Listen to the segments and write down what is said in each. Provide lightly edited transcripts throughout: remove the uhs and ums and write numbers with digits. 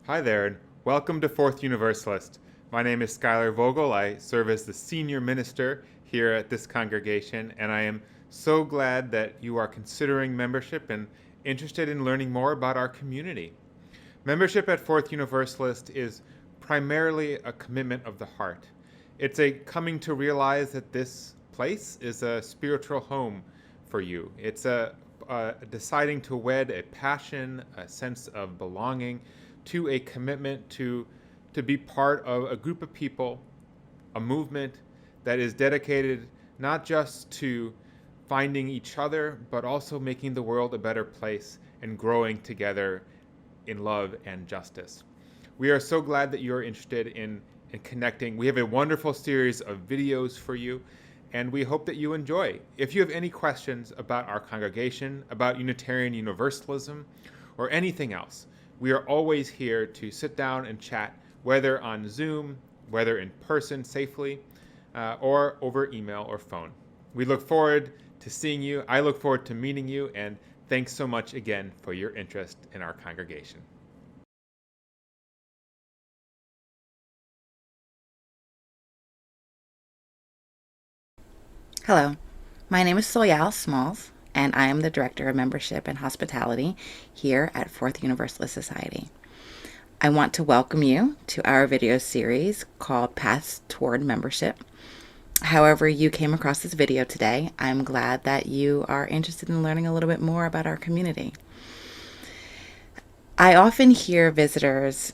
Hi there, and welcome to Fourth Universalist. My name is Skylar Vogel. I serve as the senior minister here at this congregation, and I am so glad that you are considering membership and interested in learning more about our community. Membership at Fourth Universalist is primarily a commitment of the heart. It's a coming to realize that this place is a spiritual home for you. It's a deciding to wed a passion, a sense of belonging, to a commitment to be part of a group of people, a movement that is dedicated not just to finding each other, but also making the world a better place and growing together in love and justice. We are so glad that you're interested in connecting. We have a wonderful series of videos for you, and we hope that you enjoy. If you have any questions about our congregation, about Unitarian Universalism, or anything else, we are always here to sit down and chat, whether on Zoom, whether in person safely, or over email or phone. We look forward to seeing you. I look forward to meeting you, and thanks so much again for your interest in our congregation. Hello, my name is Soyal Smalls, and I am the Director of Membership and Hospitality here at Fourth Universalist Society. I want to welcome you to our video series called Paths Toward Membership. However you came across this video today, I'm glad that you are interested in learning a little bit more about our community. I often hear visitors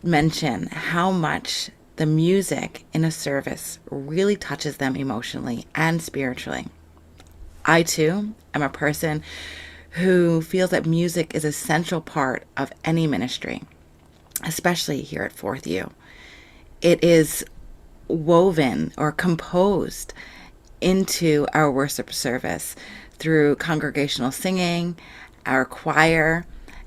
mention how much the music in a service really touches them emotionally and spiritually. I too am a person who feels that music is a central part of any ministry, especially here at Fourth U. It is woven or composed into our worship service through congregational singing, our choir,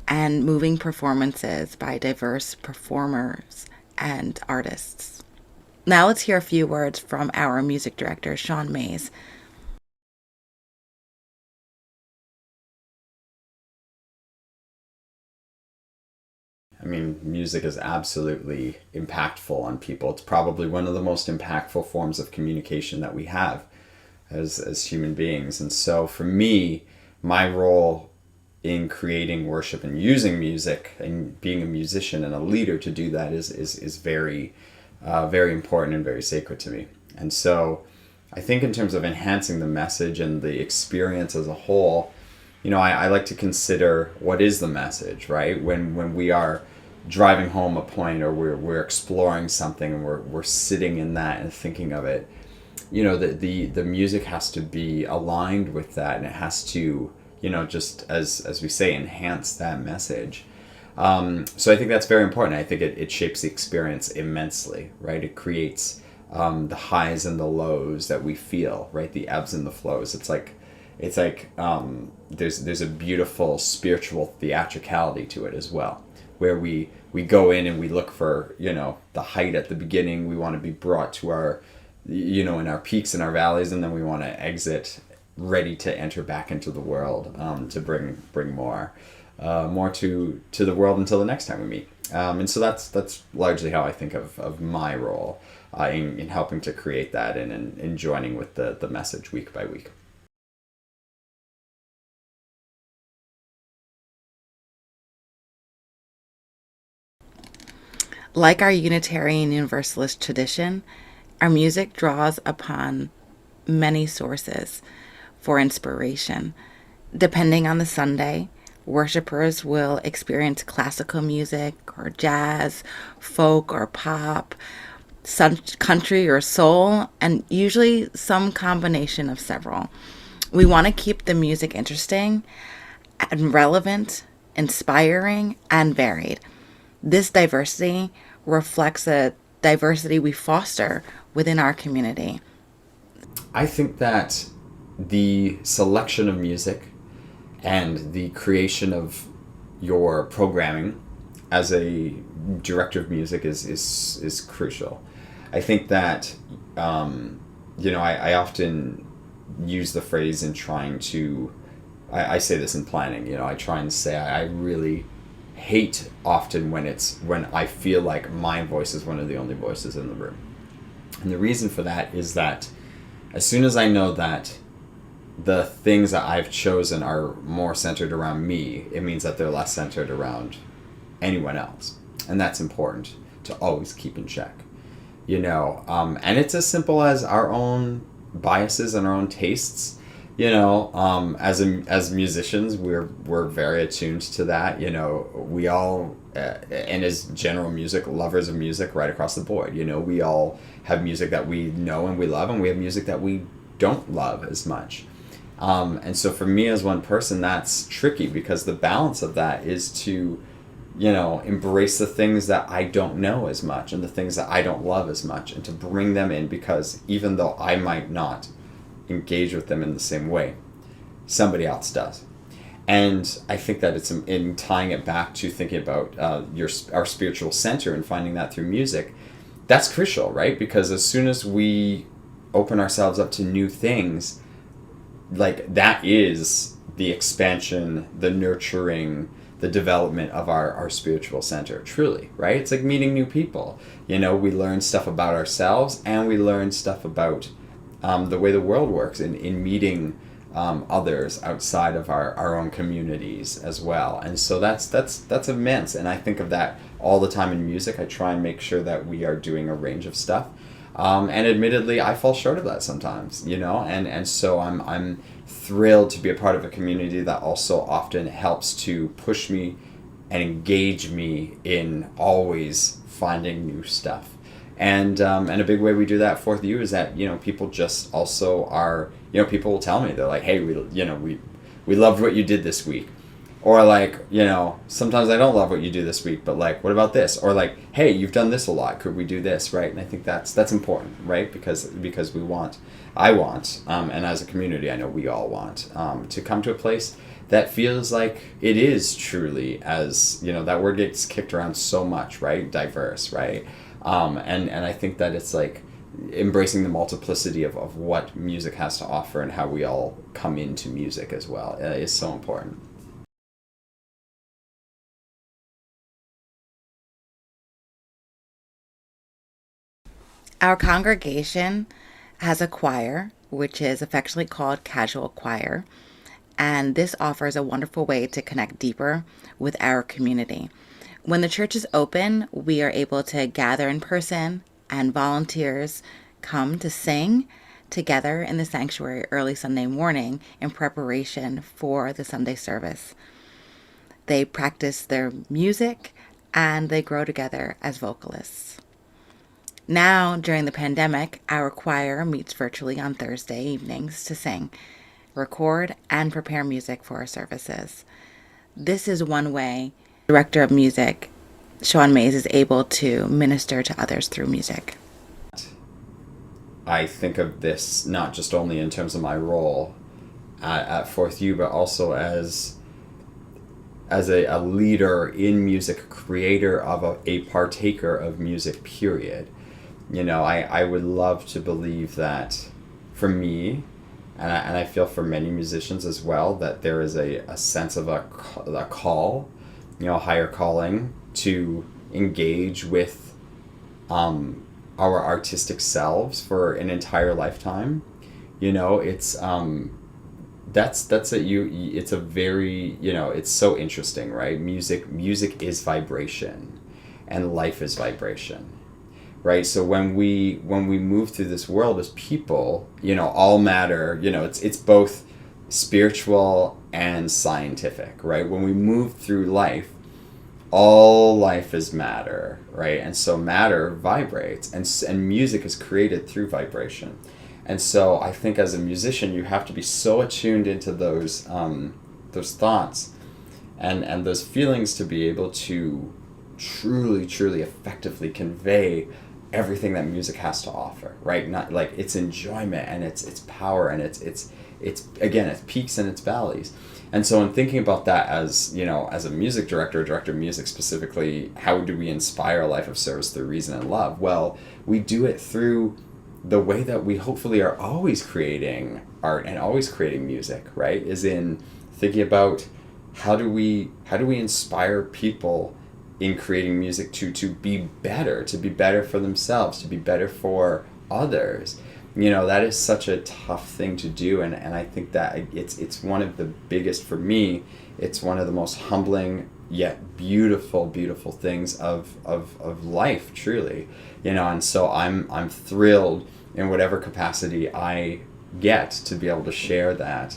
and moving performances by diverse performers and artists. Now let's hear a few words from our music director, Sean Mays. I mean, music is absolutely impactful on people. It's probably one of the most impactful forms of communication that we have as human beings. And so for me, my role in creating worship and using music and being a musician and a leader to do that is very, very important and very sacred to me. And so I think in terms of enhancing the message and the experience as a whole, I like to consider what is the message, right? When we are driving home a point or we're exploring something and we're sitting in that and thinking of it, the music has to be aligned with that, and it has to, just as we say, enhance that message. So I think that's very important. I think it shapes the experience immensely, right? It creates the highs and the lows that we feel, right? The ebbs and the flows. It's like there's a beautiful spiritual theatricality to it as well, where we go in and we look for the height at the beginning. We want to be brought to our in our peaks and our valleys, and then we want to exit ready to enter back into the world, to bring more to the world until the next time we meet. And so that's largely how I think of my role in helping to create that and in joining with the message week by week. Like our Unitarian Universalist tradition, our music draws upon many sources for inspiration. Depending on the Sunday, worshipers will experience classical music or jazz, folk or pop, some country or soul, and usually some combination of several. We want to keep the music interesting and relevant, inspiring, and varied. This diversity reflects the diversity we foster within our community. I think that the selection of music and the creation of your programming as a director of music is crucial. I think that I often use the phrase in trying to I say this in planning. I try and say I really hate often when I feel like my voice is one of the only voices in the room. And the reason for that is that as soon as I know that the things that I've chosen are more centered around me, it means that they're less centered around anyone else. And that's important to always keep in check. And it's as simple as our own biases and our own tastes. As musicians, we're very attuned to that. We all, and as general music lovers of music right across the board, we all have music that we know and we love, and we have music that we don't love as much. And so for me as one person, that's tricky, because the balance of that is to, embrace the things that I don't know as much and the things that I don't love as much, and to bring them in, because even though I might not engage with them in the same way, somebody else does. And I think that it's in tying it back to thinking about our spiritual center and finding that through music, that's crucial, right? Because as soon as we open ourselves up to new things, like, that is the expansion, the nurturing, the development of our spiritual center, truly, right? It's like meeting new people. We learn stuff about ourselves, and we learn stuff about the way the world works in meeting others outside of our own communities as well. And so that's immense. And I think of that all the time in music. I try and make sure that we are doing a range of stuff. And admittedly, I fall short of that sometimes, and so I'm thrilled to be a part of a community that also often helps to push me and engage me in always finding new stuff. And a big way we do that for you is that, people just also are, people will tell me, they're like, hey, we loved what you did this week. Or like, sometimes I don't love what you do this week, but like, what about this? Or like, hey, you've done this a lot. Could we do this? Right. And I think that's important, right? Because I want, and as a community, I know we all want, to come to a place that feels like it is truly, as, that word gets kicked around so much, right? Diverse, right? And I think that it's like embracing the multiplicity of what music has to offer, and how we all come into music as well, is so important. Our congregation has a choir, which is affectionately called Casual Choir, and this offers a wonderful way to connect deeper with our community. When the church is open, we are able to gather in person, and volunteers come to sing together in the sanctuary early Sunday morning in preparation for the Sunday service. They practice their music, and they grow together as vocalists. Now, during the pandemic, our choir meets virtually on Thursday evenings to sing, record, and prepare music for our services. This is one way the director of music, Sean Mays, is able to minister to others through music. I think of this not just only in terms of my role at Fourth U, but also as a leader in music, a creator of a partaker of music, period. I would love to believe that for me, and I feel for many musicians as well, that there is a sense of a call, a higher calling to engage with our artistic selves for an entire lifetime. It's it's a very, it's so interesting, right? Music is vibration, and life is vibration. Right, so when we move through this world as people, all matter. It's both spiritual and scientific, right? When we move through life, all life is matter, right? And so matter vibrates, and music is created through vibration. And so I think as a musician, you have to be so attuned into those thoughts and those feelings to be able to truly effectively convey everything that music has to offer, right? Not like its enjoyment and its power and its again, its peaks and its valleys. And so in thinking about that as a music director of music specifically, how do we inspire a life of service through reason and love? Well, we do it through the way that we hopefully are always creating art and always creating music, right? Is in thinking about how do we inspire people in creating music to be better for themselves, to be better for others? That is such a tough thing to do, and I think that it's one of the biggest, for me, it's one of the most humbling yet beautiful things of life, truly. And so I'm thrilled in whatever capacity I get to be able to share that,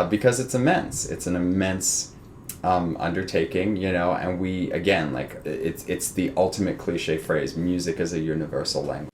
because it's an immense undertaking, and we, again, like, it's the ultimate cliche phrase: music is a universal language.